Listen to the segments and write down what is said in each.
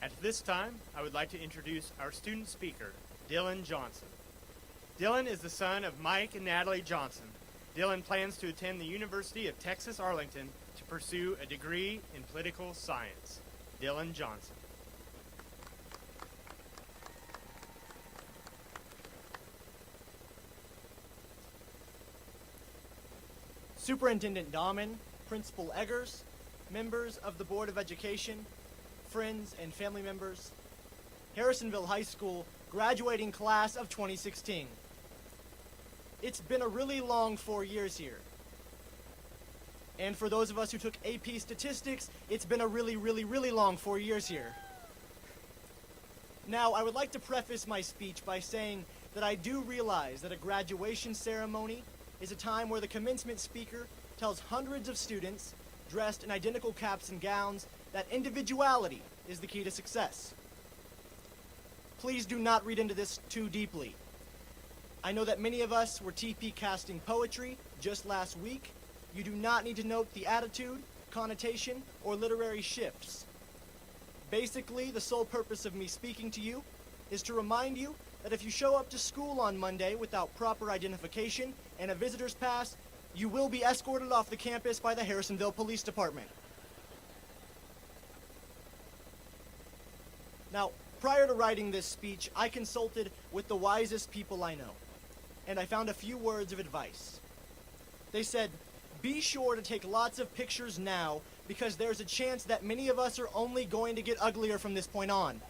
At this time, I would like to introduce our student speaker, Dylan Johnson. Dylan is the son of Mike and Natalie Johnson. Dylan plans to attend the University of Texas Arlington to pursue a degree in political science. Dylan Johnson. Superintendent Dahman, Principal Eggers, members of the Board of Education, friends and family members, Harrisonville High School graduating class of 2016. It's been a really long 4 years here. And for those of us who took AP Statistics, it's been a really long 4 years here. Now, I would like to preface my speech by saying that I do realize that a graduation ceremony is a time where the commencement speaker tells hundreds of students, dressed in identical caps and gowns, that individuality is the key to success. Please do not read into this too deeply. I know that many of us were TP casting poetry just last week. You do not need to note the attitude, connotation, or literary shifts. Basically, the sole purpose of me speaking to you is to remind you that if you show up to school on Monday without proper identification and a visitor's pass, you will be escorted off the campus by the Harrisonville Police Department. Now, prior to writing this speech, I consulted with the wisest people I know, and I found a few words of advice. They said, be sure to take lots of pictures now because there's a chance that many of us are only going to get uglier from this point on.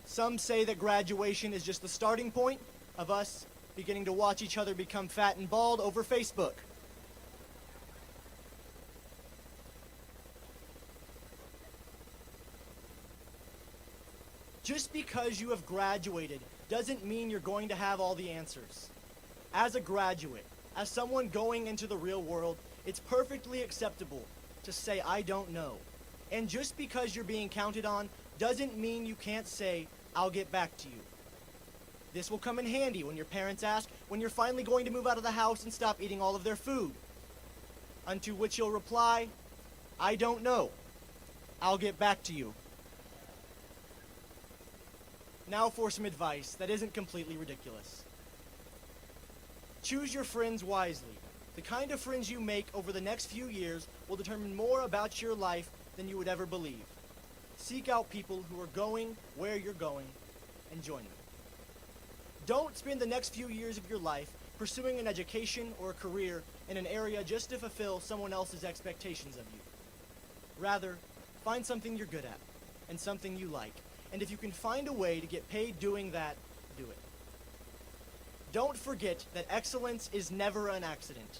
Some say that graduation is just the starting point of us beginning to watch each other become fat and bald over Facebook. Just because you have graduated doesn't mean you're going to have all the answers. As a graduate, as someone going into the real world, it's perfectly acceptable to say, I don't know. And just because you're being counted on doesn't mean you can't say, I'll get back to you. This will come in handy when your parents ask when you're finally going to move out of the house and stop eating all of their food. Unto which you'll reply, I don't know. I'll get back to you. Now for some advice that isn't completely ridiculous. Choose your friends wisely. The kind of friends you make over the next few years will determine more about your life than you would ever believe. Seek out people who are going where you're going and join them. Don't spend the next few years of your life pursuing an education or a career in an area just to fulfill someone else's expectations of you. Rather, find something you're good at and something you like. And if you can find a way to get paid doing that, do it. Don't forget that excellence is never an accident.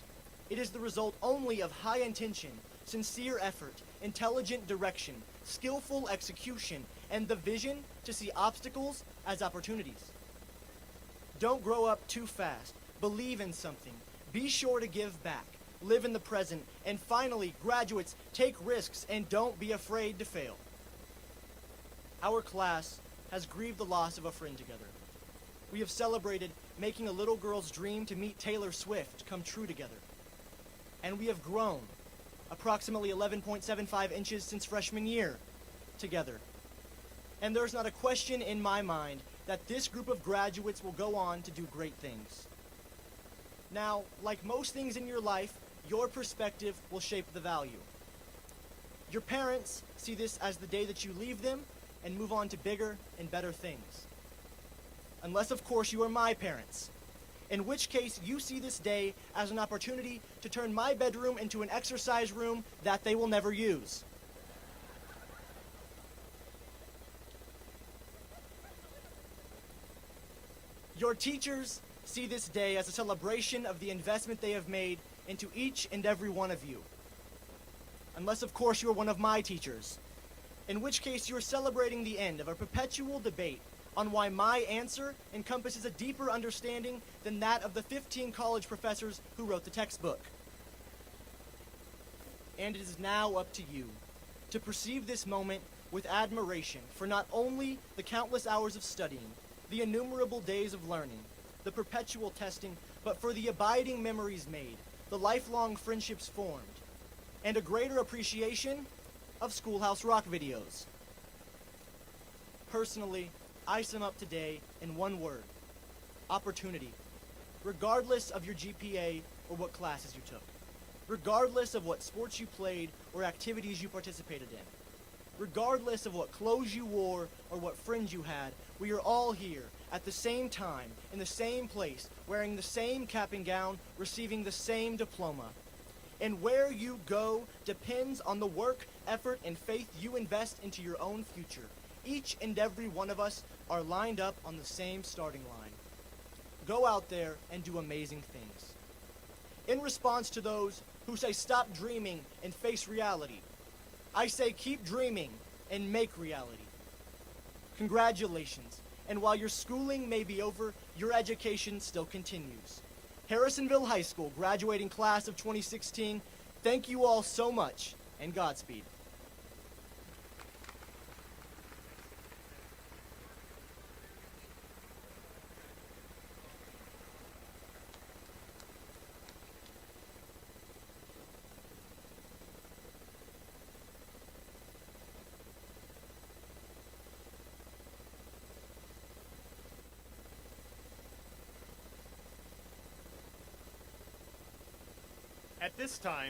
It is the result only of high intention, sincere effort, intelligent direction, skillful execution, and the vision to see obstacles as opportunities. Don't grow up too fast. Believe in something. Be sure to give back. Live in the present. And finally, graduates, take risks and don't be afraid to fail. Our class has grieved the loss of a friend together. We have celebrated making a little girl's dream to meet Taylor Swift come true together. And we have grown approximately 11.75 inches since freshman year together. And there's not a question in my mind that this group of graduates will go on to do great things. Now, like most things in your life, your perspective will shape the value. Your parents see this as the day that you leave them and move on to bigger and better things. Unless, of course, you are my parents, in which case you see this day as an opportunity to turn my bedroom into an exercise room that they will never use. Your teachers see this day as a celebration of the investment they have made into each and every one of you. Unless, of course, you are one of my teachers, in which case you are celebrating the end of a perpetual debate on why my answer encompasses a deeper understanding than that of the 15 college professors who wrote the textbook. And it is now up to you to perceive this moment with admiration for not only the countless hours of studying, the innumerable days of learning, the perpetual testing, but for the abiding memories made, the lifelong friendships formed, and a greater appreciation of Schoolhouse Rock videos. Personally, I sum up today in one word: opportunity. Regardless of your GPA or what classes you took, regardless of what sports you played or activities you participated in, regardless of what clothes you wore or what friends you had, we are all here at the same time, in the same place, wearing the same cap and gown, receiving the same diploma. And where you go depends on the work, effort, and faith you invest into your own future. Each and every one of us are lined up on the same starting line. Go out there and do amazing things. In response to those who say stop dreaming and face reality, I say keep dreaming and make reality. Congratulations, and while your schooling may be over, your education still continues. Harrisonville High School graduating class of 2016, thank you all so much, and Godspeed. At this time,